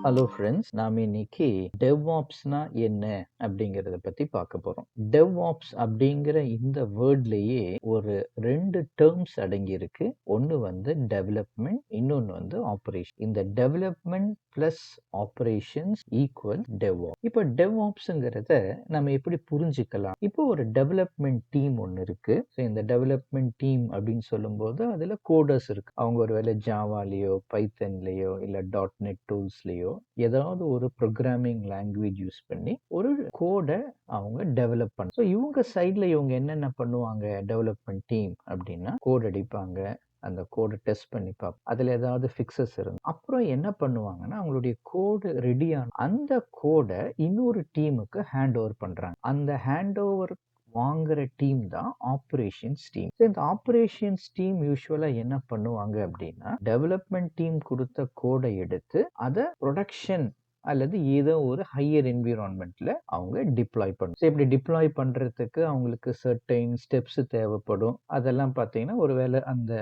Hello friends, நாம இன்னைக்கு DevOpsனா என்ன அப்படிங்கிறத பத்தி பார்க்க போறோம். DevOps அப்படிங்கிற இந்த வேர்ட்லயே ஒரு 2 டெர்ம்ஸ் அடங்கி இருக்கு. ஒன்னு வந்து டெவலப்மெண்ட், இன்னொன்னு வந்து ஆப்பரேஷன். இந்த development plus operations equal DevOps. இப்போ DevOpsங்கிறத நம்ம எப்படி புரிஞ்சுக்கலாம்? இப்போ ஒரு டெவலப்மெண்ட் டீம் ஒன்னு இருக்கு. இந்த டெவலப்மெண்ட் டீம் அப்படின்னு சொல்லும்போது அதுல கோடர்ஸ் இருக்கு. அவங்க ஒருவேளை ஜாவாலயோ பைத்தன்லயோ இல்ல .NET டூல்ஸ்லயோ ஏதாவது ஒரு ப்ரோக்ராமிங் லாங்குவேஜ் யூஸ் பண்ணி ஒரு கோடை அவங்க டெவலப் பண்ண. ஸோ இவங்க சைட்ல இவங்க என்னென்ன பண்ணுவாங்க? டெவலப்மெண்ட் டீம் அப்படின்னா கோட் அடிப்பாங்க, அந்த கோடை டெஸ்ட் பண்ணி பார்ப்போம். அதுல ஏதாவது ஃபிக்சஸ் இருந்து அப்புறம் என்ன பண்ணுவாங்கன்னா அவங்களுடைய கோடு ரெடியான அந்த கோடை இன்னொரு டீமுக்கு ஹேண்ட் ஓவர் பண்றாங்க. அந்த ஹேண்ட் ஓவர் வாங்குற டீம் தான் ஆப்பரேஷன்ஸ் டீம். இந்த ஆப்பரேஷன்ஸ் டீம் யூஸ்வலா என்ன பண்ணுவாங்க அப்படின்னா டெவலப்மெண்ட் டீம் கொடுத்த கோடை எடுத்து அதை ப்ரொடக்ஷன் அல்லது ஏதோ ஒரு ஹையர் என்விரான்மெண்ட்ல அவங்க டிப்ளாய் பண்ணும். இப்படி டிப்ளாய் பண்றதுக்கு அவங்களுக்கு சர்டைன் ஸ்டெப்ஸ் தேவைப்படும். அதெல்லாம் பார்த்தீங்கன்னா ஒருவேளை அந்த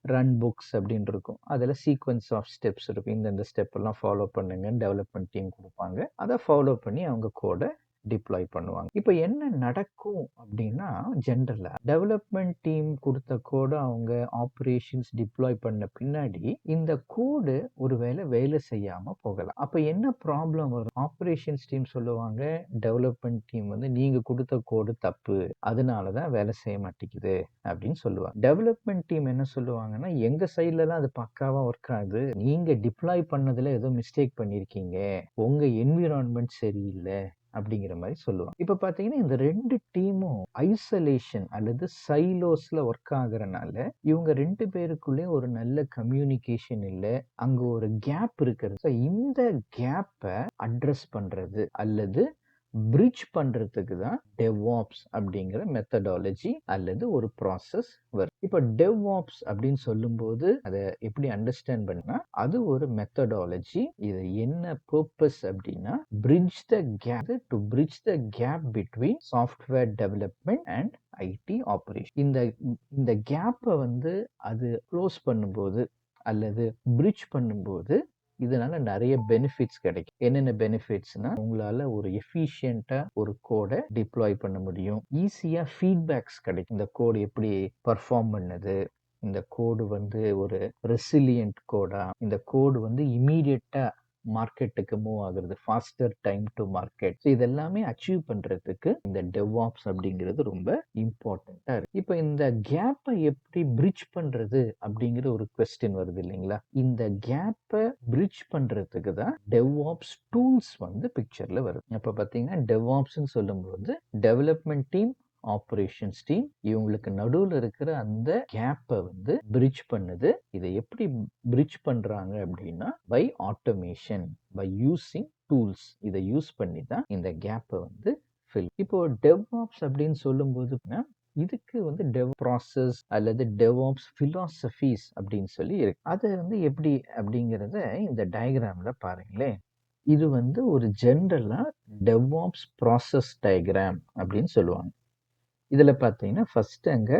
ரன் புக்ஸ் அப்படின்னு இருக்கும். அதில் சீக்வன்ஸ் ஆஃப் ஸ்டெப்ஸ் இருக்கும். இந்த ஸ்டெப் எல்லாம் ஃபாலோ பண்ணுங்கன்னு டெவலப்மெண்ட் டீம் கொடுப்பாங்க. அதை ஃபாலோ பண்ணி அவங்க கோடை டிப்ளாய் பண்ணுவாங்க. இப்போ என்ன நடக்கும் அப்படின்னா ஜென்ரலா டெவலப்மெண்ட் டீம் கொடுத்த கோடை அவங்க ஆப்பரேஷன்ஸ் டிப்ளாய் பண்ண பின்னாடி இந்த கோடு ஒருவேளை வேலை செய்யாம போகலாம். அப்ப என்ன ப்ராப்ளம் வரும்? ஆப்பரேஷன்ஸ் டீம் சொல்லுவாங்க டெவலப்மெண்ட் டீம் வந்து நீங்க கொடுத்த கோடு தப்பு, அதனாலதான் வேலை செய்ய மாட்டேங்குது அப்படின்னு சொல்லுவாங்க. டெவலப்மெண்ட் டீம் என்ன சொல்லுவாங்கன்னா எங்க சைட்ல தான் அது பக்காவா ஒர்க் ஆகுது, நீங்க டிப்ளாய் பண்ணதுல ஏதோ மிஸ்டேக் பண்ணிருக்கீங்க, உங்க என்விரான்மெண்ட் சரியில்லை அப்படிங்கிற மாதிரி சொல்லுவாங்க. இப்ப பாத்தீங்கன்னா இந்த 2 டீமும் ஐசோலேஷன் அல்லது சைலோஸ்ல ஒர்க் ஆகுறனால இவங்க 2 பேருக்குள்ளே ஒரு நல்ல கம்யூனிகேஷன் இல்ல, அங்க ஒரு கேப் இருக்கிறது. இந்த கேப்பை அட்ரஸ் பண்றது அல்லது பிரிட்ஜ் பண்றதுக்கு தான் DevOps அப்படிங்கிற மெத்தடாலஜி அல்லது ஒரு ப்ராசஸ் வரும். இப்போ DevOps அப்படின்னு சொல்லும்போது அதை எப்படி அண்டர்ஸ்டாண்ட் பண்ணா அது ஒரு மெத்தடாலஜி. இது என்ன பர்பஸ் அப்படின்னா bridge the gap to bridge the gap between software development and IT operation. இந்த கேப்பை வந்து அது க்ளோஸ் பண்ணும்போது அல்லது பிரிட்ஜ் பண்ணும்போது இதனால நிறைய பெனிஃபிட்ஸ் கிடைக்கும். என்னென்ன பெனிஃபிட்ஸ்னா உங்களால ஒரு எஃபிஷியன்ட்டா ஒரு கோடை டிப்ளாய் பண்ண முடியும். ஈஸியா ஃபீட்பேக்ஸ் கிடைக்கும். இந்த கோடு எப்படி பர்ஃபார்ம் பண்ணுது, இந்த கோடு வந்து ஒரு ரெசிலியன்ட் கோடா, இந்த கோடு வந்து இமீடியட்டா மார்க்கெட்டுக்கு மூவ் ஆகுறது, ஃபாஸ்டர் டைம் டு மார்க்கெட். இதெல்லாமே அச்சீவ் பண்றதுக்கு இந்த DevOps அப்படிங்கிறது ரொம்ப இம்பார்ட்டண்டா இருக்கு. இப்போ இந்த கேப்பை எப்படி பிரிட்ஜ் பண்றது அப்படிங்கிற ஒரு கொஸ்டின் வருது இல்லைங்களா? இந்த கேப்பை பிரிட்ஜ் பண்றதுக்கு தான் DevOps டூல்ஸ் வந்து பிக்சர்ல வருது. அப்ப பாத்தீங்கன்னா DevOpsன்னு சொல்லும்போது டெவலப்மெண்ட் டீம், ஆப்பரேஷன்ஸ் டீம் இவங்களுக்கு நடுவில் இருக்கிற அந்த கேப்பை வந்து பிரிட்ஜ் பண்ணுது. இதை எப்படி பிரிட்ஜ் பண்றாங்க அப்படின்னா by automation, by using tools. இதை யூஸ் பண்ணி தான் இந்த கேப்பை வந்து ஃபில். இப்போ DevOps அப்படின்னு சொல்லும்போது இதுக்கு வந்து டெவ் ப்ராசஸ் அல்லது DevOps philosophies அப்படின்னு சொல்லி இருக்கு. அது வந்து எப்படி அப்படிங்கிறத இந்த டயக்ராம்ல பாருங்களேன். இது வந்து ஒரு ஜென்ரலா DevOps ப்ராசஸ் டயக்ராம் அப்படின்னு சொல்லுவாங்க. இதுல பாத்தீங்கன்னா ஃபர்ஸ்ட் அங்க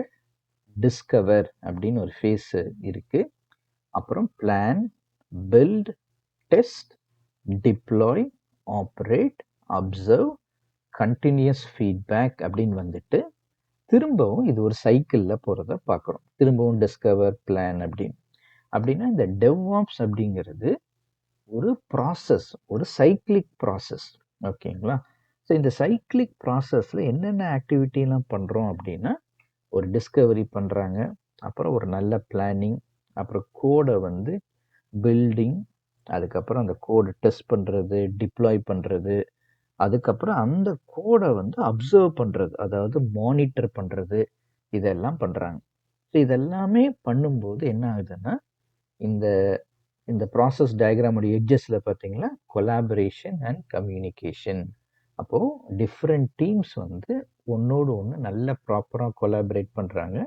டிஸ்கவர் அப்படின்னு ஒரு ஃபேஸ் இருக்கு. அப்புறம் plan, build, test, deploy, operate, observe, continuous feedback அப்படின்னு வந்துட்டு திரும்பவும் இது ஒரு சைக்கிள்ல போறத பார்க்குறோம். திரும்பவும் டிஸ்கவர், பிளான் அப்படின்னா இந்த DevOps அப்படிங்கிறது ஒரு ப்ராசஸ், ஒரு சைக்கிளிக் ப்ராசஸ். ஓகேங்களா? ஸோ இந்த சைக்கிளிக் ப்ராசஸ்ல என்னென்ன ஆக்டிவிட்டி எல்லாம் பண்றோம் அப்படின்னா ஒரு டிஸ்கவரி பண்றாங்க, அப்புறம் ஒரு நல்ல பிளானிங், அப்புறம் கோடை வந்து பில்டிங், அதுக்கப்புறம் அந்த கோடை டெஸ்ட் பண்றது, டிப்ளாய் பண்றது, அதுக்கப்புறம் அந்த கோடை வந்து அப்சர்வ் பண்றது, அதாவது மானிட்டர் பண்றது, இதெல்லாம் பண்றாங்க. ஸோ இதெல்லாமே பண்ணும்போது என்ன ஆகுதுன்னா இந்த இந்த ப்ராசஸ் டயக்ராமுடைய எட்ஜஸ்ல பார்த்தீங்கன்னா கொலாபரேஷன் அண்ட் கம்யூனிகேஷன். அப்போ டிஃப்ரெண்ட் டீம்ஸ் வந்து ஒன்னோடு ஒன்று நல்ல ப்ராப்பராக கொலாபரேட் பண்றாங்க.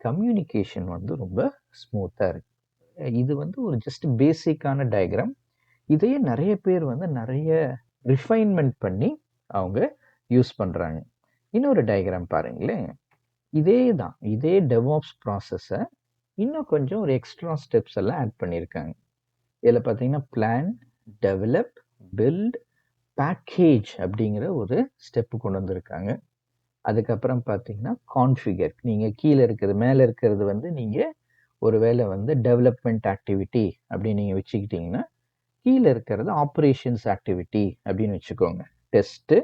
கம்யூனிகேஷன் வந்து ரொம்ப ஸ்மூத்தா இருக்கு. இது வந்து ஒரு ஜஸ்ட் பேசிக்கான டயக்ராம். இதையே நிறைய பேர் வந்து நிறைய ரிஃபைன்மெண்ட் பண்ணி அவங்க யூஸ் பண்றாங்க. இன்னொரு டயக்ராம் பாருங்களேன். இதே DevOps ப்ராசஸை இன்னும் கொஞ்சம் ஒரு எக்ஸ்ட்ரா ஸ்டெப்ஸ் எல்லாம் ஆட் பண்ணியிருக்காங்க. இதில் பார்த்தீங்கன்னா பிளான், டெவலப், பில்ட், பேக்கேஜ் அப்படிங்கிற ஒரு ஸ்டெப்பு கொண்டு வந்திருக்காங்க. அதுக்கப்புறம் பார்த்தீங்கன்னா, கான்ஃபிகர். நீங்க கீழ இருக்கிறது மேல இருக்கிறது வந்து நீங்க ஒரு வேளை வந்து டெவலப்மெண்ட் ஆக்டிவிட்டி அப்படின்னு நீங்க வச்சுக்கிட்டீங்கன்னா, கீழ இருக்கிறது ஆப்பரேஷன்ஸ் ஆக்டிவிட்டி அப்படின்னு வச்சுக்கோங்க. Test,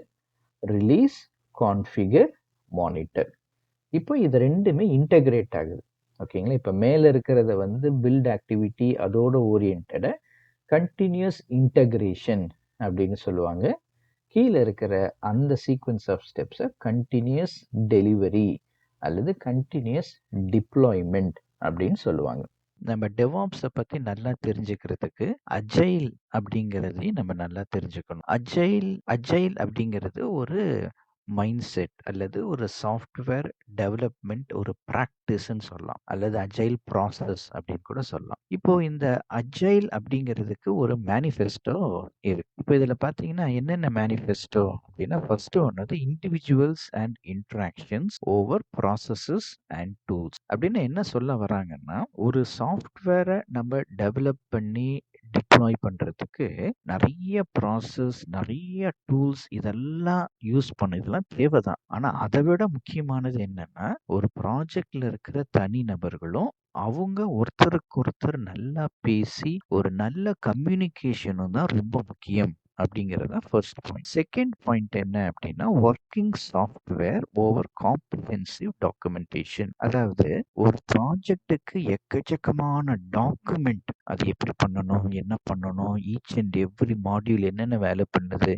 release, configure, monitor. இப்போ இது 2மே இன்டகிரேட் ஆகுது. ஓகேங்களா? இப்ப மேல இருக்கிறத வந்து பில்ட் ஆக்டிவிட்டி அதோட ஓரியன்டட கன்டினியூஸ் இன்டகிரேஷன் அப்படின்னு சொல்லுவாங்க. கீழ இருக்கிற அந்த sequence of steps continuous delivery அல்லது கன்டினியூஸ் டிப்ளாய்மென்ட் அப்படின்னு சொல்லுவாங்க. நம்ம டெவாப்ஸ பத்தி நல்லா தெரிஞ்சுக்கிறதுக்கு அஜைல் அப்படிங்கிறதையும் நம்ம நல்லா தெரிஞ்சுக்கணும். அஜைல் அப்படிங்கிறது ஒரு மைண்ட் செட் அல்லது ஒரு சாஃப்ட்வேர் டெவலப்மெண்ட் ஒரு பிராக்டிஸ்ன்னு சொல்லலாம். அல்லது அஜைல் ப்ராசஸ் அப்படின்னு கூட சொல்லலாம். இப்போ இந்த அஜைல் அப்படிங்கிறதுக்கு ஒரு மேனிஃபெஸ்டோ இருக்கு. இப்போ இதுல பார்த்தீங்கன்னா என்னென்ன மேனிஃபெஸ்டோ அப்படின்னா ஃபர்ஸ்ட் ஒன் வந்து individuals and interactions over processes and tools அப்படின்னு என்ன சொல்ல வராங்கன்னா ஒரு சாஃப்ட்வேரை நம்ம டெவலப் பண்ணி டிப்ளாய் பண்றதுக்கு நிறைய ப்ராசஸ், நிறைய டூல்ஸ் இதெல்லாம் யூஸ் இதெல்லாம் தேவைதான். ஆனா அதை விட முக்கியமானது என்னன்னா, ஒரு ப்ராஜெக்ட்ல இருக்கிற தனி நபர்களும் அவங்க ஒருத்தருக்கு ஒருத்தர் நல்லா பேசி ஒரு நல்ல கம்யூனிகேஷனும் தான் ரொம்ப முக்கியம் அப்படிங்கிறது தான் ஃபர்ஸ்ட் பாயிண்ட். செகண்ட் பாயிண்ட் என்ன அப்படின்னா working software over comprehensive documentation. அதாவது ஒரு ப்ராஜெக்ட்டுக்கு எக்கச்சக்கமான டாக்குமெண்ட் அது எப்படி பண்ணணும், என்ன பண்ணணும், ஈச் அண்ட் எவ்ரி மாடியூல் என்னென்ன வேலை பண்ணுது,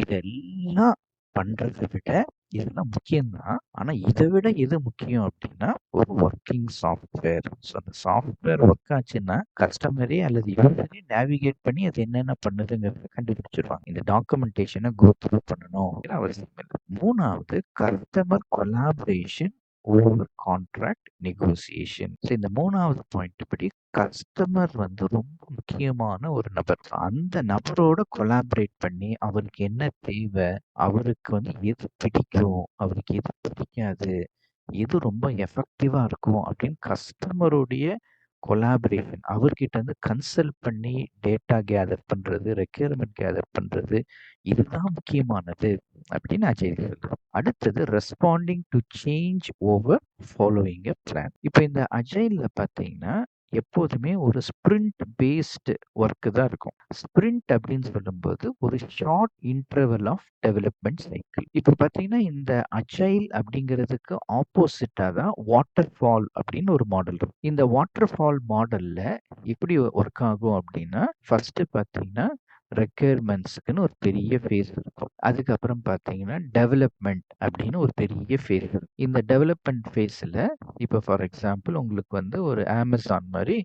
இதெல்லாம் பண்றதை விட இதெல்லாம் முக்கியம்தான். ஆனா இதை விட எது முக்கியம் அப்படின்னா ஒரு ஒர்க்கிங் சாஃப்ட்வேர். ஸோ அந்த சாஃப்ட்வேர் ஒர்க் ஆச்சுன்னா கஸ்டமரே அல்லது யூசரே நேவிகேட் பண்ணி அது என்னென்ன பண்ணுதுங்கிறத கண்டுபிடிச்சிருவாங்க. இந்த டாக்குமெண்டேஷனை கோ த்ரூ பண்ணணும் அவசியம் இல்லை. மூணாவது customer collaboration over contract negotiation. So இந்த மூணாவது பாயிண்ட் படி கஸ்டமர் வந்து ரொம்ப முக்கியமான ஒரு நபர். அந்த நபரோட கொலாபரேட் பண்ணி அவருக்கு என்ன தேவை, அவருக்கு வந்து எது பிடிக்கும், அவருக்கு எது பிடிக்காது, எது ரொம்ப எஃபெக்டிவா இருக்கும் அப்படின்னு கஸ்டமருடைய கொலாபரேஷன் அவர்கிட்ட இருந்து கன்சல்ட் பண்ணி டேட்டா கேதர் பண்றது, ரெக்யர்மெண்ட் கேதர் பண்றது இதுதான் முக்கியமானது அப்படின்னு அஜய் சொல்றோம். அடுத்தது responding to change over following a plan. இப்போ இந்த அஜைல்ல பார்த்தீங்கன்னா எப்போதுமே ஒரு ஸ்பிரிண்ட் பேஸ்டு ஒர்க் தான் இருக்கும். ஸ்பிரிண்ட் அப்படின்னு சொல்லும்போது ஒரு short interval of development cycle. இப்போ பார்த்தீங்கன்னா இந்த அஜைல் அப்படிங்கிறதுக்கு ஆப்போசிட்டா தான் வாட்டர் ஃபால் அப்படின்னு ஒரு மாடல் இருக்கும். இந்த வாட்டர் ஃபால் மாடல்ல எப்படி ஒர்க் ஆகும் அப்படின்னா ஃபர்ஸ்ட் பார்த்தீங்கன்னா ரெக்யர்மெண்ட்ஸ்க்குன்னு ஒரு பெரிய ஃபேஸ் இருக்கும். அதுக்கப்புறம் பார்த்தீங்கன்னா டெவலப்மெண்ட் அப்படின்னு ஒரு பெரிய ஃபேஸ் இருக்கும். இந்த டெவலப்மெண்ட் ஃபேஸில் இப்போ ஃபார் எக்ஸாம்பிள் உங்களுக்கு வந்து ஒரு அமேசான் மாதிரி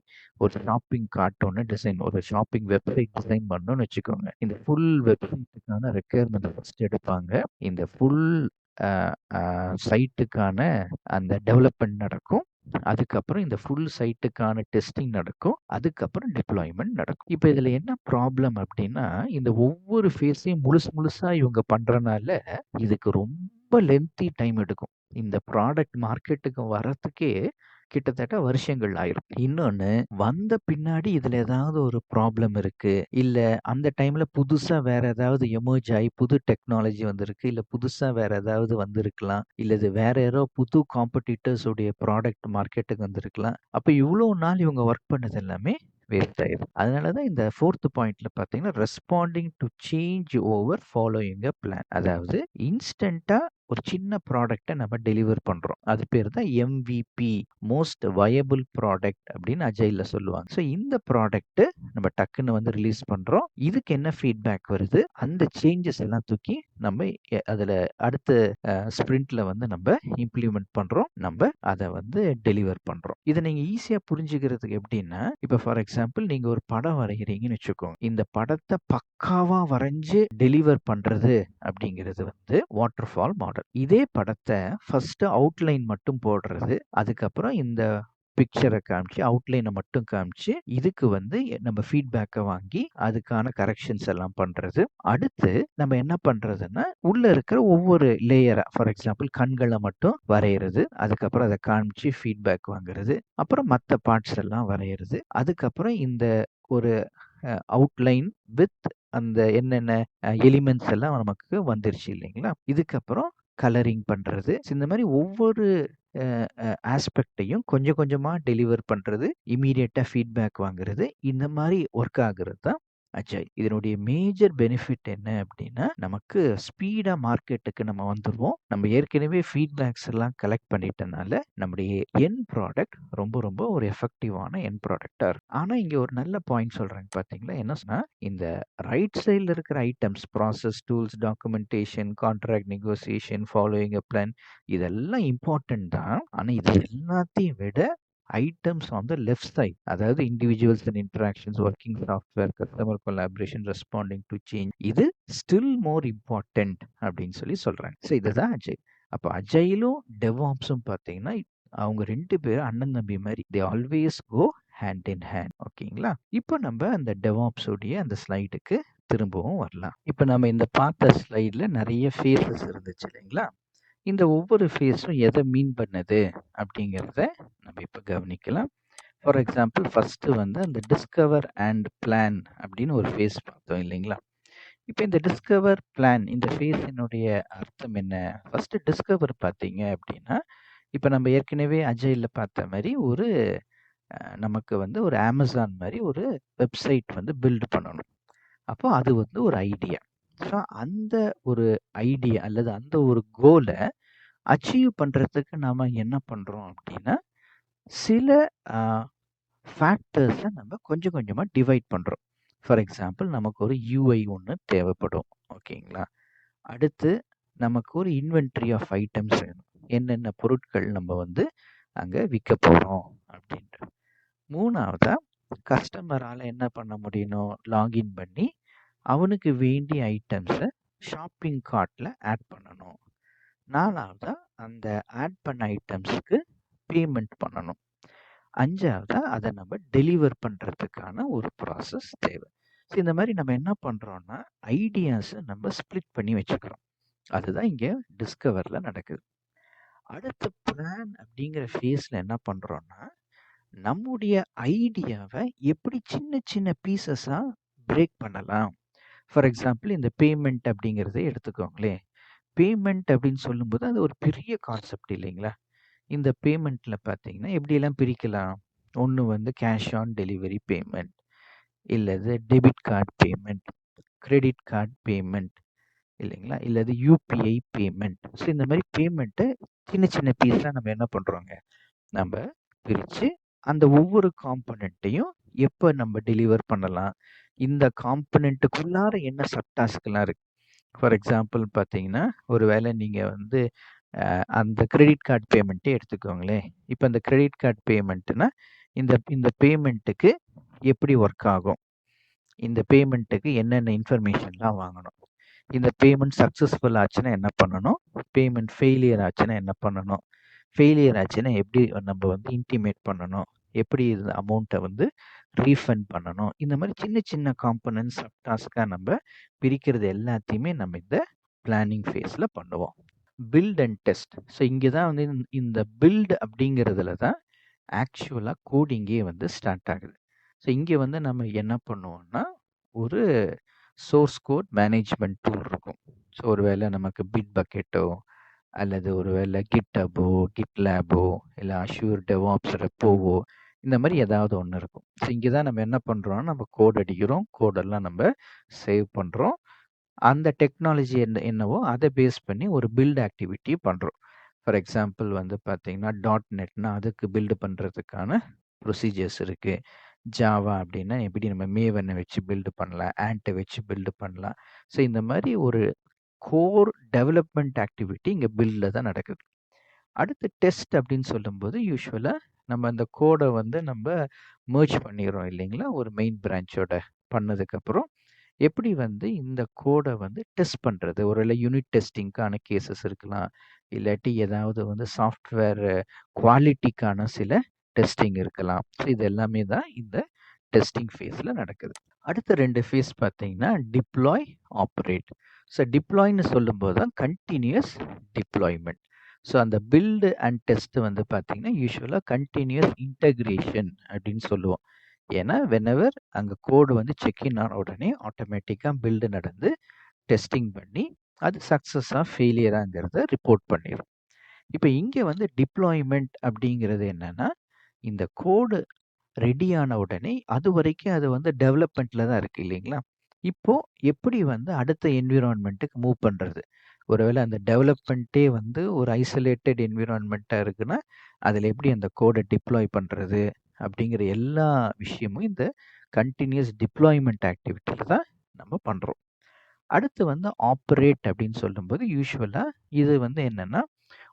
ஒரு ஷாப்பிங் கார்ட் ஒன்று டிசைன், ஒரு ஷாப்பிங் வெப்சைட் டிசைன் பண்ணணும்னு வச்சுக்கோங்க. இந்த ஃபுல் வெப்சைட்டுக்கான ரெக்யர்மெண்ட் ஃபர்ஸ்ட் எடுப்பாங்க. இந்த ஃபுல் சைட்டுக்கான அந்த டெவலப்மெண்ட் நடக்கும். அதுக்கப்புறம் இந்த ஃபுல் சைட்டுக்கான டெஸ்டிங் நடக்கும். அதுக்கப்புறம் டிப்ளாய்மெண்ட் நடக்கும். இப்போ இதுல என்ன ப்ராப்ளம் அப்படின்னா இந்த ஒவ்வொரு ஃபேஸையும் முழுசா இவங்க பண்றனால இதுக்கு ரொம்ப லென்த்தி டைம் எடுக்கும். இந்த ப்ராடக்ட் மார்க்கெட்டுக்கு வரத்துக்கே கிட்டத்தட்ட வருஷங்கள் ஆயிரும். இன்னொன்னு வந்த பின்னாடி இதுல ஏதாவது ஒரு ப்ராப்ளம் இருக்கு, இல்ல அந்த டைம்ல புதுசா வேற ஏதாவது எமர்ஜ் ஆகி புது டெக்னாலஜி வந்திருக்கு, இல்ல புதுசா வேற ஏதாவது வந்திருக்கலாம், இல்ல இது வேற யாரோ புது காம்படிட்டர்ஸ் உடைய ப்ராடக்ட் மார்க்கெட்டுக்கு வந்திருக்கலாம். அப்ப இவ்வளவு நாள் இவங்க ஒர்க் பண்ணது எல்லாமே வேஸ்ட் ஆயிரும். அதனாலதான் இந்த ஃபோர்த் பாயிண்ட்ல பாத்தீங்கன்னா responding to change over following a plan. அதாவது இன்ஸ்டன்டா ஒரு சின்ன ப்ராடக்ட்டை நம்ம டெலிவர் பண்றோம். அது பேர் தான் MVP, மோஸ்ட் வயபிள் ப்ராடக்ட் அப்படின்னு அஜைல்ல சொல்லுவாங்க. ஸோ இந்த ப்ராடக்ட் நம்ம டக்குன்னு வந்து ரிலீஸ் பண்றோம். இதுக்கு என்ன ஃபீட்பேக் வருது, அந்த சேஞ்சஸ் எல்லாம் தூக்கி நம்ம அதுல அடுத்த ஸ்பிரிண்ட்ல வந்து நம்ம இம்ப்ளிமெண்ட் பண்றோம். நம்ம அதை வந்து டெலிவர் பண்றோம். இதை நீங்க ஈஸியா புரிஞ்சுக்கிறதுக்கு எப்படின்னா இப்ப ஃபார் எக்ஸாம்பிள் நீங்க ஒரு படம் வரைகிறீங்கன்னு வச்சுக்கோங்க. இந்த படத்தை பக்காவா வரைஞ்சு டெலிவர் பண்றது அப்படிங்கிறது வந்து வாட்டர் ஃபால் மாடல். இதே படத்தை ஃபர்ஸ்ட் அவுட்லைன் மட்டும் போடுறது, அதுக்கப்புறம் இந்த பிக்சரை காமிச்சு அவுட்லைனை மட்டும் காமிச்சு இதுக்கு வந்து நம்ம ஃபீட்பேக்கை வாங்கி அதுக்கான கரெக்ஷன்ஸ் எல்லாம் பண்றது. அடுத்து நம்ம என்ன பண்றதுன்னா உள்ள இருக்கிற ஒவ்வொரு லேயரா ஃபார் எக்ஸாம்பிள் கண்களை மட்டும் வரைகிறது, அதுக்கப்புறம் அதை காமிச்சு ஃபீட்பேக் வாங்குறது, அப்புறம் மற்ற பார்ட்ஸ் எல்லாம் வரைகிறது, அதுக்கப்புறம் இந்த ஒரு அவுட்லைன் வித் அந்த என்னென்ன எலிமெண்ட்ஸ் எல்லாம் நமக்கு வந்துருச்சு இல்லைங்களா? இதுக்கப்புறம் கலரிங் பண்றது. இந்த மாரி ஒவ்வொரு ஆஸ்பெக்ட்டையும் கொஞ்சம் கொஞ்சமா டெலிவர் பண்றது, இம்மீடியட்டா ஃபீட்பேக் வாங்குறது, இந்த மாரி ஒர்க் ஆகுறது தான் அஜைல். இதனுடைய மேஜர் பெனிஃபிட் என்ன அப்டின்னா, நமக்கு ஸ்பீடா மார்க்கெட்டுக்கு நம்ம வந்துருவோம். நம்ம ஏற்கனவே ஃபீட்பேக்ஸ் எல்லாம் கலெக்ட் பண்ணிட்டனால, நம்முடைய எண்ட் ப்ராடக்ட் ரொம்ப ரொம்ப ஒரு எஃபெக்டிவான எண்ட் ப்ராடக்ட்டா இருக்கும். ஆனா இங்க ஒரு நல்ல பாயிண்ட் சொல்றாங்க பார்த்தீங்களா? என்ன சொன்னா, இந்த ரைட் சைட்ல இருக்கிற items process, tools, documentation, contract negotiation, following a plan இதெல்லாம் இம்பார்ட்டன்ட் தான். ஆனா இது எல்லாத்தையும் விட items on the left side அதாவது individuals and interactions, working software, customer collaboration, responding to change இது ஸ்டில் மோர் இம்பார்ட்டன்ட் அப்படின்னு சொல்லி சொல்றாங்க. ஸோ இதுதான் அஜைல். அப்போ அஜைலும் டெவாப்ஸும் பார்த்தீங்கன்னா அவங்க 2 பேரும் அண்ணன் தம்பி மாதிரி. They always go hand in hand. ஓகேங்களா? இப்போ நம்ம அந்த டெவாப்ஸ் உடைய அந்த ஸ்லைடுக்கு திரும்பவும் வரலாம். இப்போ நம்ம இந்த பார்த்த ஸ்லைட்ல நிறைய ஃபேஸஸ் இருந்துச்சு இல்லைங்களா? இந்த ஒவ்வொரு ஃபேஸும் எதை மீன் பண்ணுது அப்படிங்கிறத நம்ம இப்போ கவனிக்கலாம். ஃபார் எக்ஸாம்பிள் ஃபர்ஸ்ட் வந்து அந்த டிஸ்கவர் அண்ட் பிளான் அப்படின்னு ஒரு ஃபேஸ் பார்த்தோம் இல்லைங்களா? இப்போ இந்த டிஸ்கவர் பிளான் இந்த ஃபேஸினுடைய அர்த்தம் என்ன? ஃபர்ஸ்ட் டிஸ்கவர் பார்த்தீங்க அப்படின்னா, இப்போ நம்ம ஏற்கனவே அஜைலில் பார்த்த மாதிரி ஒரு நமக்கு வந்து ஒரு அமேசான் மாதிரி ஒரு வெப்சைட் வந்து பில்ட் பண்ணணும். அப்போ அது வந்து ஒரு ஐடியா. ஸோ அந்த ஒரு ஐடியா அல்லது அந்த ஒரு கோலை அச்சீவ் பண்ணுறதுக்கு நாம என்ன பண்ணுறோம் அப்படின்னா, சில ஃபேக்டர்ஸை நம்ம கொஞ்சம் கொஞ்சமாக டிவைட் பண்ணுறோம். ஃபார் எக்ஸாம்பிள் நமக்கு ஒரு யூஐ ஒன்று தேவைப்படும். ஓகேங்களா? அடுத்து நமக்கு ஒரு இன்வென்ட்ரி ஆஃப் ஐட்டம்ஸ் வேணும். என்னென்ன பொருட்கள் நம்ம வந்து அங்கே விற்க போகிறோம் அப்படின்ட்டு. மூணாவதா கஸ்டமரால் என்ன பண்ண முடியணும்? லாகின் பண்ணி அவனுக்கு வேண்டிய ஐட்டம்ஸை ஷாப்பிங் கார்ட்டில் ஆட் பண்ணணும். நாலாவதா அந்த ஆட் பண்ண ஐட்டம்ஸ்க்கு பேமெண்ட் பண்ணணும். அஞ்சாவதா அதை நம்ம டெலிவர் பண்ணுறதுக்கான ஒரு ப்ராசஸ் தேவை. ஸோ இந்த மாதிரி நம்ம என்ன பண்ணுறோம்னா ஐடியாஸை நம்ம ஸ்ப்ளிட் பண்ணி வச்சுக்கிறோம். அதுதான் இங்கே டிஸ்கவரில் நடக்குது. அடுத்த பிளான் அப்படிங்கிற ஃபேஸில் என்ன பண்ணுறோம்னா நம்முடைய ஐடியாவை எப்படி சின்ன சின்ன பீசஸாக பிரேக் பண்ணலாம். ஃபார் எக்ஸாம்பிள் இந்த பேமெண்ட் அப்படிங்கிறத எடுத்துக்கோங்களேன். பேமெண்ட் அப்படின்னு சொல்லும்போது அது ஒரு பெரிய கான்செப்ட் இல்லைங்களா? இந்த பேமெண்ட்ல பார்த்தீங்கன்னா எப்படியெல்லாம் பிரிக்கலாம்? ஒன்று வந்து கேஷ் ஆன் டெலிவரி பேமெண்ட், இல்லது debit card payment, credit card payment இல்லைங்களா? இல்லது யூபிஐ பேமெண்ட். ஸோ இந்த மாதிரி பேமெண்ட்டை சின்ன சின்ன பீஸாக நம்ம என்ன பண்ணுறோங்க? நம்ம பிரித்து அந்த ஒவ்வொரு காம்பனண்ட்டையும் எப்போ நம்ம டெலிவர் பண்ணலாம்? இந்த காம்பனண்ட்டுக்குள்ளார என்ன சப்டாஸ்க்லாம் இருக்கு? ஃபார் எக்ஸாம்பிள் பார்த்தீங்கன்னா, ஒரு வேளை நீங்கள் வந்து அந்த கிரெடிட் கார்டு பேமெண்ட்டே எடுத்துக்கோங்களேன். இப்போ அந்த கிரெடிட் கார்டு பேமெண்ட்னா, இந்த இந்த பேமெண்ட்டுக்கு எப்படி ஒர்க் ஆகும்? இந்த பேமெண்ட்டுக்கு என்னென்ன இன்ஃபர்மேஷன்லாம் வாங்கணும்? இந்த பேமெண்ட் சக்ஸஸ்ஃபுல் ஆச்சுன்னா என்ன பண்ணணும்? பேமெண்ட் ஃபெயிலியர் ஆச்சுன்னா என்ன பண்ணணும்? ஃபெயிலியர் ஆச்சுன்னா எப்படி நம்ம வந்து இன்டிமேட் பண்ணணும்? எப்படி இந்த அமௌண்ட்டை வந்து ரீஃபண்ட் பண்ணணும்? இந்த மாதிரி சின்ன சின்ன காம்பனன்ட்ஸ் சப் டாஸ்க்காக நம்ம பிரிக்கிறது எல்லாத்தையுமே நம்ம இந்த பிளானிங் ஃபேஸில் பண்ணுவோம். Build and test. ஸோ இங்கே தான் வந்து இந்த பில்ட் அப்படிங்கிறதுல தான் ஆக்சுவலாக கோடிங்கே வந்து ஸ்டார்ட் ஆகுது. ஸோ இங்கே வந்து நம்ம என்ன பண்ணுவோம்னா ஒரு சோர்ஸ் கோட் மேனேஜ்மெண்ட் டூல் இருக்கும். ஸோ ஒரு வேளை நமக்கு பிட் பக்கெட்டோ அல்லது ஒரு வேளை கிட்டபோ, கிட்லேபோ இல்லை அஷ்யூர் டெவாப்ஸ் ரெப்போவோ இந்த மாதிரி ஏதாவது ஒன்று இருக்கும். ஸோ இங்கே தான் நம்ம என்ன பண்ணுறோம்னா நம்ம கோட் அடிக்கிறோம், கோடெல்லாம் நம்ம சேவ் பண்ணுறோம். அந்த டெக்னாலஜி என்னவோ அதை பேஸ் பண்ணி ஒரு பில்ட் ஆக்டிவிட்டி பண்ணுறோம். ஃபார் எக்ஸாம்பிள் வந்து பார்த்தீங்கன்னா .NETனா அதுக்கு பில்டு பண்ணுறதுக்கான ப்ரொசீஜர்ஸ் இருக்குது. ஜாவா அப்படின்னா எப்படி நம்ம மேவனை வச்சு பில்டு பண்ணலாம், ஆண்ட்டை வச்சு பில்டு பண்ணலாம். ஸோ இந்த மாதிரி ஒரு கோர் டெவலப்மெண்ட் ஆக்டிவிட்டி இங்கே பில்டில் தான் நடக்குது. அடுத்து டெஸ்ட் அப்படின்னு சொல்லும்போது யூஸ்வலாக நம்ம அந்த கோடை வந்து நம்ம மெர்ஜ் பண்ணிடுறோம் இல்லைங்களா? ஒரு மெயின் பிரான்ச்சோட பண்ணதுக்கப்புறம் எப்படி வந்து இந்த கோடை வந்து டெஸ்ட் பண்ணுறது? ஒருவேளை யூனிட் டெஸ்டிங்க்கான கேசஸ் இருக்கலாம். இல்லாட்டி ஏதாவது வந்து சாஃப்ட்வேர் குவாலிட்டிக்கான சில டெஸ்டிங் இருக்கலாம். ஸோ இது எல்லாமே தான் இந்த டெஸ்டிங் ஃபேஸில் நடக்குது. அடுத்த 2 ஃபேஸ் பார்த்தீங்கன்னா டிப்ளாய், ஆப்ரேட். ஸோ டிப்ளாய்ன்னு சொல்லும்போது தான் கண்டினியூஸ் டிப்ளாய்மெண்ட். ஸோ அந்த பில்டு அண்ட் டெஸ்ட் வந்து பார்த்தீங்கன்னா யூஸ்வலாக கண்டினியூஸ் இன்டகிரேஷன் அப்படின்னு சொல்லுவோம். ஏன்னா வென்எவர் அங்கே கோடு வந்து செக்இன் ஆன உடனே ஆட்டோமேட்டிக்காக பில்டு நடந்து டெஸ்டிங் பண்ணி அது சக்ஸஸாக ஃபெயிலியராங்கிறத ரிப்போர்ட் பண்ணிடும். இப்போ இங்கே வந்து டிப்ளாய்மெண்ட் அப்படிங்கிறது என்னன்னா, இந்த கோடு ரெடி ஆன உடனே அது வரைக்கும் அது வந்து டெவலப்மெண்ட்ல தான் இருக்கு இல்லைங்களா? இப்போ எப்படி வந்து அடுத்த என்விரான்மெண்ட்டுக்கு மூவ் பண்றது? ஒருவேளை அந்த டெவலப்மெண்ட்டே வந்து ஒரு ஐசோலேட்டட் என்விரான்மெண்ட்டா இருக்குன்னா, அதில எப்படி அந்த கோட டிப்ளாய் பண்றது? அப்படிங்கிற எல்லா விஷயமும் இந்த கன்டினியூஸ் டிப்ளாய்மென்ட் ஆக்டிவிட்டில தான் நம்ம பண்றோம். அடுத்து வந்து ஆப்பரேட் அப்படின்னு சொல்லும்போது, யூசுவலா இது வந்து என்னன்னா,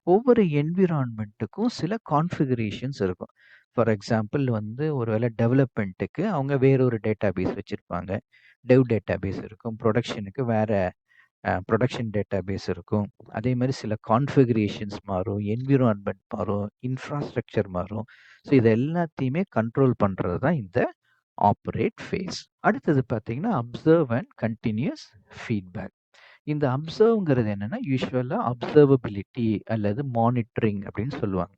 ஒவ்வொரு என்விரான்மென்ட்டுக்கும் சில கான்ஃபிகரேஷன்ஸ் இருக்கும். ஃபார் எக்ஸாம்பிள் வந்து ஒருவேளை டெவலப்மென்ட்டுக்கு அவங்க வேற ஒரு டேட்டாபேஸ் வச்சிருப்பாங்க. டேட்டாபேஸ் இருக்கும். புரொடக்ஷனுக்கு வேற புரொடக்ஷன் டேட்டாபேஸ் இருக்கும். அதே மாரி சில கான்ஃபிகரேஷன்ஸ் மாறும், என்விரான்மென்ட் மாறும், இன்ஃப்ராஸ்ட்ரக்சர் மாறும். ஸோ இது எல்லாத்தையுமே கண்ட்ரோல் பண்றது தான் இந்த ஆப்பரேட் ஃபேஸ். அடுத்தது பார்த்தீங்கன்னா, அப்சர்வ் அண்ட் கன்டினியூஸ் ஃபீட்பேக். இந்த அப்சர்வ்ங்கிறது என்னன்னா, யூசுவலா அப்சர்வபிலிட்டி அல்லது மானிட்டரிங் அப்படின்னு சொல்லுவாங்க.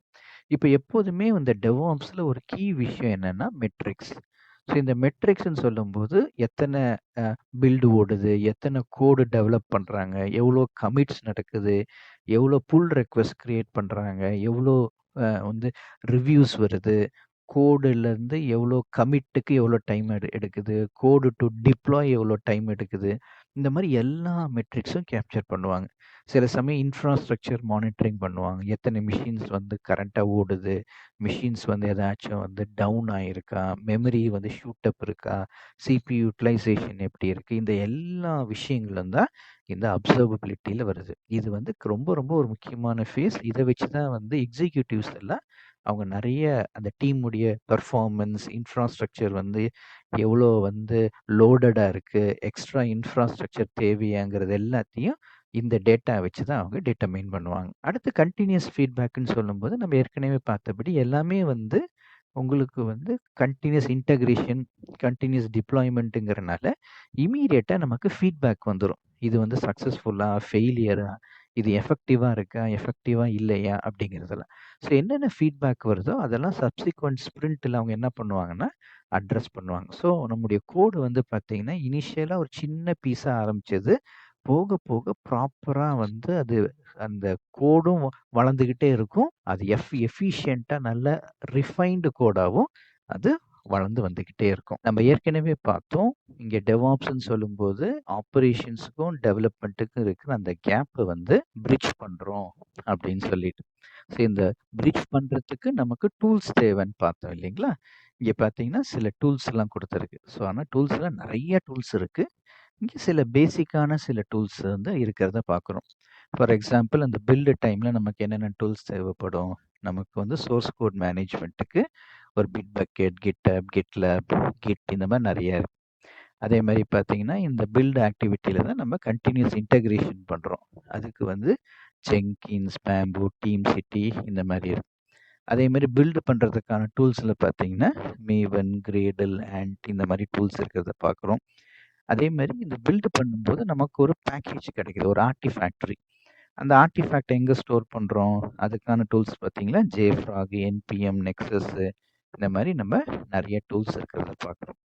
இப்ப எப்போதுமே இந்த டெவாப்ஸ்ல ஒரு கீ விஷயம் என்னன்னா, மெட்ரிக்ஸ். ஸோ இந்த மெட்ரிக்ஸ்ன்னு சொல்லும்போது, எத்தன பில்டு ஓடுது, எத்தன கோடு டெவலப் பண்றாங்க, எவ்வளோ கமிட்ஸ் நடக்குது, எவ்வளோ புல் ரெக்வெஸ்ட் கிரியேட் பண்றாங்க, எவ்வளோ வந்து ரிவ்யூஸ் வருது, கோடுலேருந்து எவ்வளோ கமிட்டுக்கு எவ்வளோ டைம் எடுக்குது, கோடு டூ டிப்ளாய் எவ்வளோ டைம் எடுக்குது. இந்த மாரி எல்லா மெட்ரிக்ஸும் கேப்சர் பண்ணுவாங்க. சில சமயம் இன்ஃப்ராஸ்ட்ரக்சர் மானிட்டரிங் பண்ணுவாங்க. எத்தனை மெஷின்ஸ் வந்து கரண்ட்டா ஓடுது, மெஷின்ஸ் வந்து ஏதாச்சும் வந்து டவுன் ஆயிருக்கா, மெமரி வந்து ஷூட் அப் இருக்கா, சிபியு யுட்டிலைசேஷன் எப்படி இருக்கு, இந்த எல்லா விஷயங்களும் தான் இந்த அப்சர்வபிலிட்டில வருது. இது வந்து ரொம்ப ரொம்ப ஒரு முக்கியமான ஃபேஸ். இத வச்சு தான் வந்து எக்ஸிக்யூட்டிவ்ஸ் எல்லாம் அவங்க நெறைய அந்த டீமுடைய பெர்ஃபார்மன்ஸ், இன்ஃப்ராஸ்ட்ரக்சர் வந்து எவ்வளோ வந்து லோடடா இருக்கு, எக்ஸ்ட்ரா இன்ஃப்ராஸ்ட்ரக்சர் தேவையாங்கிறது எல்லாத்தையும் இந்த டேட்டா வச்சு தான் அவங்க டிட்டர்மைன் பண்ணுவாங்க. அடுத்து கன்டினியூஸ் ஃபீட்பேக்ன்னு சொல்லும்போது, நம்ம ஏற்கனவே பார்த்தபடி எல்லாமே வந்து உங்களுக்கு வந்து கன்டினியூஸ் இன்டகிரேஷன், கன்டினியூஸ் டிப்ளாய்மென்ட்ங்கிறனால, இம்மீடியட்டா நமக்கு ஃபீட்பேக் வந்துரும். இது வந்து சக்சஸ்ஃபுல்லா, ஃபெயிலியரா, இது எஃபெக்டிவா இருக்கா, எஃபெக்டிவா இல்லையா அப்படிங்கிறதெல்லாம். ஸோ என்னென்ன ஃபீட்பேக் வருதோ, அதெல்லாம் சப்சிக்வெண்ட் ஸ்பிரிண்ட்ல அவங்க என்ன பண்ணுவாங்கன்னா, அட்ரஸ் பண்ணுவாங்க. ஸோ நம்முடைய கோடு வந்து பார்த்தீங்கன்னா, இனிஷியலா ஒரு சின்ன பீஸா ஆரம்பிச்சது, போக போக ப்ராப்பரா வந்து அது அந்த கோடும் வளர்ந்துகிட்டே இருக்கும். அது எஃபிஷியன்ட்டா நல்ல ரிஃபைன்டு கோடாவும் அது வளர்ந்து வந்துகிட்டே இருக்கும். நம்ம ஏற்கனவே பார்த்தோம். இங்க டெவாப்ஸ்ன்னு சொல்லும்போது, ஆப்பரேஷன்ஸ்க்கும், டெவலப்மென்ட்டுக்கும் இருக்கிற அந்த கேப்ப வந்து பிரிட்ஜ் பண்றோம் அப்படின்னு சொல்லிட்டு. ஸோ இந்த பிரிட்ஜ் பண்றதுக்கு நமக்கு டூல்ஸ் தேவைன்னு பார்த்தோம் இல்லைங்களா? இங்க பார்த்தீங்கன்னா, சில டூல்ஸ்லாம் குடுத்திருக்கு. ஸோ ஆனா டூல்ஸ்ல நெறைய டூல்ஸ் இருக்கு. இங்க சில பேசிக்கான சில டூல்ஸ் வந்து இருக்கிறத பார்க்குறோம். ஃபார் எக்ஸாம்பிள் அந்த பில்டு டைம்ல நமக்கு என்னென்ன டூல்ஸ் தேவைப்படும்? நமக்கு வந்து சோர்ஸ் கோட் மேனேஜ்மென்ட்டுக்கு ஒரு பிட் பக்கெட், கிட்டப், கிட்லேப், கிட் இந்த மாரி நெறைய இருக்கு. அதே மாரி பார்த்தீங்கன்னா, இந்த பில்ட் ஆக்டிவிட்டில தான் நம்ம கன்டினியூஸ் இன்டகிரேஷன் பண்றோம். அதுக்கு வந்து ஜென்கின்ஸ், பேம்பு, டீம் சிட்டி இந்த மாரி இருக்கு. அதே மாரி பில்ட் பண்றதுக்கான டூல்ஸ்ல பார்த்தீங்கன்னா, மேவன், கிரேடில், ஆண்ட் இந்த மாரி டூல்ஸ் இருக்கிறத பார்க்குறோம். அதே மாரி இந்த பில்ட் பண்ணும்போது நமக்கு ஒரு பேக்கேஜ் கிடைக்குது. ஒரு ஆர்டிஃபேக்டரி. அந்த ஆர்டிஃபேக்ட்ட எங்க ஸ்டோர் பண்றோம்? அதுக்கான டூல்ஸ் பார்த்தீங்கன்னா, JFrog, NPM, Nexus இந்த மாரி நம்ம நெறைய டூல்ஸ் இருக்கிறத பார்க்குறோம்.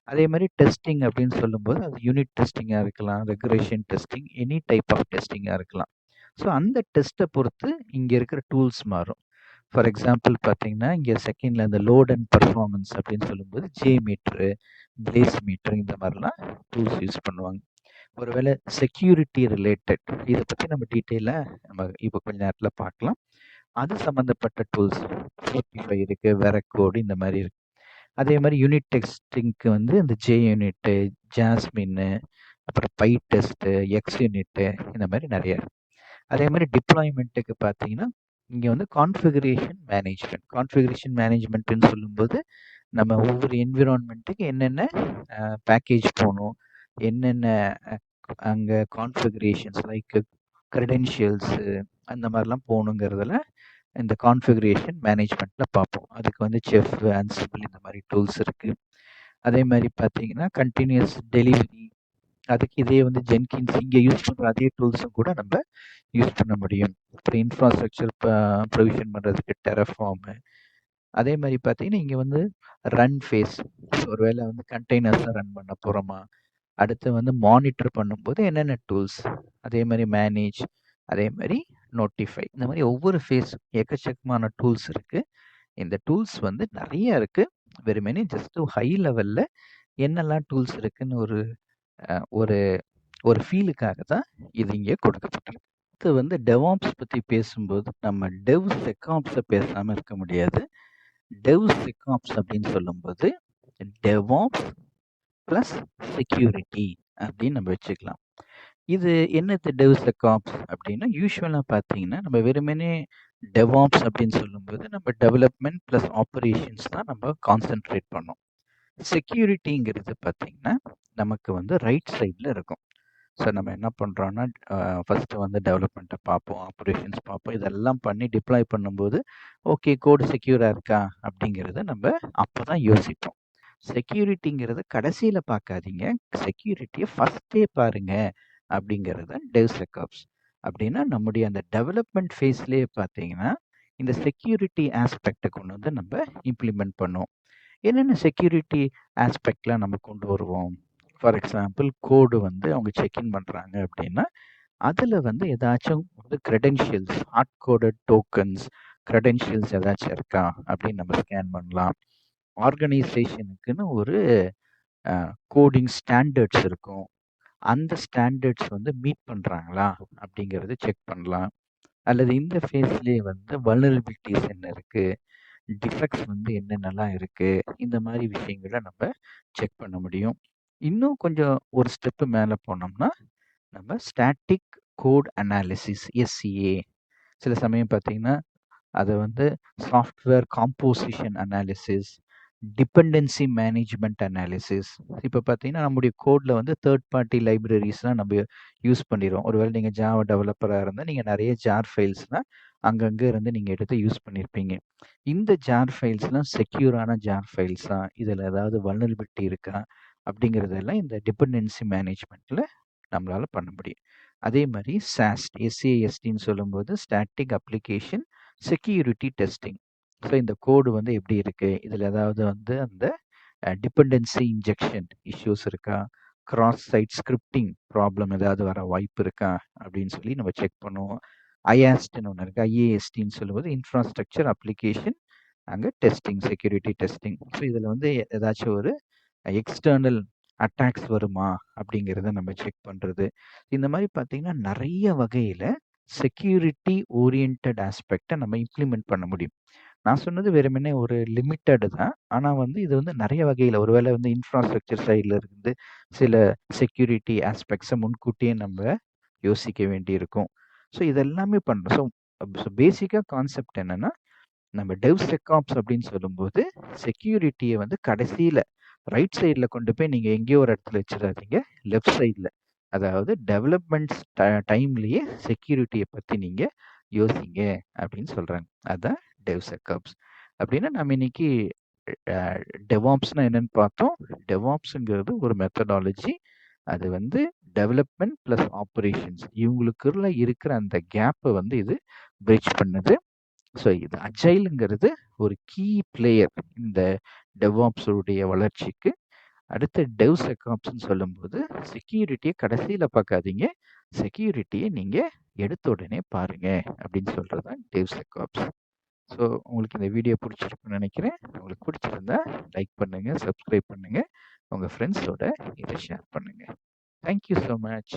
அதே மாரி டெஸ்டிங் அப்படின்னு சொல்லும்போது, அது யூனிட் டெஸ்டிங்கா இருக்கலாம், regression testing, any type of டெஸ்டிங்கா இருக்கலாம். ஸோ அந்த டெஸ்ட்ட பொறுத்து இங்க இருக்கிற டூல்ஸ் மாறும். ஃபார் எக்ஸாம்பிள் பார்த்தீங்கன்னா, இங்க செகண்ட்ல அந்த லோட் அண்ட் பெர்ஃபார்மன்ஸ் அப்படின்னு சொல்லும்போது, JMeter, BlazeMeter இந்த மாரிலாம் டூல்ஸ் யூஸ் பண்ணுவாங்க. ஒருவேளை செக்யூரிட்டி ரிலேட்டட் இத பத்தி நம்ம டீட்டெயிலா நம்ம இப்ப கொஞ்ச நேரத்துல பார்க்கலாம். அது சம்பந்தப்பட்ட டூல்ஸ் Fortify இருக்கு, Veracode இந்த மாரி இருக்கு. அதே மாரி யூனிட் டெஸ்டிங்க்கு வந்து இந்த JUnit, Jasmine, அப்புறம் PyTest, XUnit இந்த மாரி நெறைய இருக்கு. அதே மாரி டிப்ளாய்மென்ட்க்கு பார்த்தீங்கன்னா, இங்க வந்து கான்ஃபிகரேஷன் மேனேஜ்மென்ட்ன்னு சொல்லும்போது, நம்ம ஒவ்வொரு என்விரான்மென்ட்க்கு என்னென்ன பேக்கேஜ் போணும், என்னென்ன அங்க கான்ஃபிகரேஷன்ஸ் லைக் கிரெடென்ஷியல்ஸ் அந்த மாரிலாம் போகணுங்கிறதுல இந்த கான்ஃபிகரேஷன் மேனேஜ்மென்ட்ல பார்ப்போம். அதுக்கு வந்து செஃப், Ansible இந்த மாரி டூல்ஸ் இருக்கு. அதே மாரி பார்த்தீங்கன்னா, கன்டினியூஸ் டெலிவரி அதுக்கு இதே வந்து ஜென்கின்ஸ் இங்க யூஸ் பண்ற அதே டூல்ஸும் கூட நம்ம யூஸ் பண்ண முடியும். அப்புறம் இன்ஃப்ராஸ்ட்ரக்சர் ப்ரொவிஷன் பண்றதுக்கு Terraform, அதே மாரி பார்த்தீங்கன்னா, இங்க வந்து ரன் ஃபேஸ். ஒருவேளை வந்து கண்டெய்னர்ஸ ரன் பண்ண போறோமா? அடுத்து வந்து மானிட்டர் பண்ணும்போது என்னென்ன டூல்ஸ்? அதே மாரி மேனேஜ், அதே மாரி நோட்டிஃபை. இந்த மாரி ஒவ்வொரு ஃபேஸும் எக்கச்சக்கமான டூல்ஸ் இருக்கு. இந்த டூல்ஸ் வந்து நெறைய இருக்கு. வெறுமனே ஜஸ்ட் ஹை லெவல்ல என்னெல்லாம் டூல்ஸ் இருக்குன்னு அ ஒரு ஒரு ஃபீலுக்காக தான் இது இங்க கொடுக்கப்பட்டிருக்கு. அடுத்து வந்து டெவாப்ஸ் பத்தி பேசும்போது, நம்ம டெவ்செக்காப்ஸ பேசாம இருக்க முடியாது. டெவ்செக்காப்ஸ் அப்படின்னு சொல்லும்போது, டெவாப்ஸ் பிளஸ் செக்யூரிட்டி அப்படின்னு நம்ம வச்சுக்கலாம். இது என்னது டெவ்செக்காப்ஸ் அப்படின்னா, யூசுவலா பார்த்தீங்கன்னா, நம்ம வெறுமனே டெவாப்ஸ் அப்படின்னு சொல்லும்போது, நம்ம டெவலப்மென்ட் பிளஸ் ஆப்பரேஷன்ஸ் தான் நம்ம கான்சன்ட்ரேட் பண்ணோம். செக்யூரிட்டிங்கிறது பார்த்தீங்கன்னா, நமக்கு வந்து ரைட் சைட்ல இருக்கும். ஸோ நம்ம என்ன பண்றோம்னா, ஃபர்ஸ்ட்டு வந்து டெவலப்மெண்ட்ட பார்ப்போம், ஆப்பரேஷன்ஸ் பார்ப்போம். இதெல்லாம் பண்ணி டிப்ளாய் பண்ணும்போது, ஓகே கோட் செக்யூரா இருக்கா? அப்படிங்கிறத நம்ம அப்பதான் யோசிப்போம். செக்யூரிட்டிங்கிறத கடைசியில பார்க்காதீங்க. செக்யூரிட்டிய ஃபர்ஸ்ட்டே பாருங்க அப்படிங்கிறது தான் டெவ்செக்காப்ஸ். அப்படின்னா நம்முடைய அந்த டெவலப்மெண்ட் ஃபேஸ்லயே பார்த்தீங்கன்னா, இந்த செக்யூரிட்டி ஆஸ்பெக்ட்ட கொண்டு வந்து நம்ம இம்ப்ளிமெண்ட் பண்ணுவோம். என்னென்ன செக்யூரிட்டி ஆஸ்பெக்ட்லாம் நம்ம கொண்டு வருவோம்? ஃபார் எக்ஸாம்பிள் கோடு வந்து அவங்க செக் இன் பண்றாங்க அப்படின்னா, அதுல வந்து ஏதாச்சும் வந்து credentials, hard coded tokens, credentials ஏதாச்சும் இருக்கா? அப்படின்னு நம்ம ஸ்கேன் பண்ணலாம். ஆர்கனைசேஷனுக்குன்னு ஒரு கோடிங் ஸ்டாண்டர்ட்ஸ் இருக்கும். அந்த ஸ்டாண்டர்ட்ஸ் வந்து மீட் பண்றாங்களா? அப்படிங்கிறத செக் பண்ணலாம். அல்லது இந்த ஃபேஸ்லயே வந்து வல்னரபிலிட்டீஸ் என்ன இருக்கு? டிஃபெக்ட்ஸ் வந்து என்னென்னலாம் இருக்கு? இந்த மாரி விஷயங்கள நம்ம செக் பண்ண முடியும். இன்னும் கொஞ்சம் ஒரு ஸ்டெப் மேல போனோம்னா, நம்ம ஸ்டாட்டிக் கோட் அனாலிசிஸ் எஸ்சிஏ. சில சமயம் பார்த்தீங்கன்னா, அத வந்து software composition analysis, dependency management analysis. இப்ப பார்த்தீங்கன்னா, நம்முடைய கோட்ல வந்து தேர்ட் பார்ட்டி லைப்ரரீஸ்லாம் நம்ம யூஸ் பண்ணிருவோம். ஒருவேளை நீங்க ஜாவா டெவலப்பரா இருந்தா, நீங்க நெறைய ஜார் ஃபைல்ஸ்லாம் அங்கங்க இருந்து நீங்க எடுத்து யூஸ் பண்ணியிருப்பீங்க. இந்த ஜார் ஃபைல்ஸ்லாம் செக்யூரான ஜார் ஃபைல்ஸா? இதுல ஏதாவது வல்னரபிலிட்டி இருக்கா? அப்படிங்கிறதெல்லாம் இந்த டிபெண்டன்சி மேனேஜ்மென்ட்ல நம்மளால பண்ண முடியும். அதே மாரி சாஸ்ட், எஸ்ஏஎஸ்டின்னு சொல்லும்போது static application security testing. So இந்த கோடு வந்து எப்படி இருக்கு? இதுல ஏதாவது வந்து அந்த டிபெண்டன்சி இன்ஜெக்ஷன் இஷ்யூஸ் இருக்கா? கிராஸ் சைட் ஸ்கிரிப்டிங் ப்ராப்ளம் ஏதாவது வர வாய்ப்பு இருக்கா? அப்படின்னு சொல்லி நம்ம செக் பண்ணுவோம். ஐஆஸ்ட்ன்னு ஒண்ணு இருக்கு. ஐஏஎஸ்டின்னு சொல்லும்போது இன்ஃப்ராஸ்ட்ரக்சர் அப்ளிகேஷன் அங்க டெஸ்டிங், செக்யூரிட்டி டெஸ்டிங். ஸோ இதுல வந்து ஏதாச்சும் ஒரு எக்ஸ்டர்னல் அட்டாக்ஸ் வருமா? அப்படிங்கிறத நம்ம செக் பண்றது. இந்த மாரி பார்த்தீங்கன்னா, நெறைய வகையில செக்யூரிட்டி ஓரியன்டட் ஆஸ்பெக்ட்ட நம்ம இம்ப்ளிமெண்ட் பண்ண முடியும். நான் சொன்னது வெறுமனே ஒரு லிமிட்டட் தான். ஆனா வந்து இது வந்து நெறைய வகையில ஒருவேளை வந்து இன்ஃப்ராஸ்ட்ரக்சர் சைட்ல இருந்து சில செக்யூரிட்டி ஆஸ்பெக்ட்ஸ முன்கூட்டியே நம்ம யோசிக்க வேண்டியிருக்கும். ஸோ இதெல்லாமே பண்றோம். ஸோ பேசிக்கா கான்செப்ட் என்னன்னா, நம்ம டெவ்செக்காப்ஸ் அப்படின்னு சொல்லும்போது, செக்யூரிட்டிய வந்து கடைசியில ரைட் சைட்ல கொண்டு போய் நீங்க எங்கேயோ ஒரு இடத்துல வச்சுறாதீங்க. லெஃப்ட் சைட்ல. அதாவது டெவலப்மெண்ட்ஸ் டைம்லயே செக்யூரிட்டிய பத்தி நீங்க யோசிங்க அப்படின்னு சொல்றாங்க. அதான் டெவ்செக்காப்ஸ். அப்படின்னா நம்ம இன்னைக்கு அ டெவாப்ஸ்னா என்னன்னு பார்த்தோம். டெவாப்ஸ்ங்கிறது ஒரு மெத்தடாலஜி. அது வந்து டெவலப்மென்ட் பிளஸ் ஆப்பரேஷன்ஸ் இவங்களுக்குள்ள இருக்கிற அந்த கேப்ப வந்து இது பிரிட்ஜ் பண்ணுது. ஸோ இது அஜைல்ங்கிறது ஒரு கீ பிளேயர் இந்த டெவாப்ஸ் உடைய வளர்ச்சிக்கு. அடுத்து டெவ்செக்காப்ஸ்ன்னு சொல்லும்போது செக்யூரிட்டிய கடைசியில பார்க்காதீங்க. செக்யூரிட்டிய நீங்க எடுத்த உடனே பாருங்க அப்படின்னு சொல்றது தான் டெவ்செக்காப்ஸ். ஸோ உங்களுக்கு இந்த வீடியோ பிடிச்சிருக்குன்னு நினைக்கிறேன். உங்களுக்கு பிடிச்சிருந்தா லைக் பண்ணுங்க, சப்ஸ்கிரைப் பண்ணுங்க. உங்க ஃப்ரெண்ட்ஸோட இதை ஷேர் பண்ணுங்க. Thank you so much.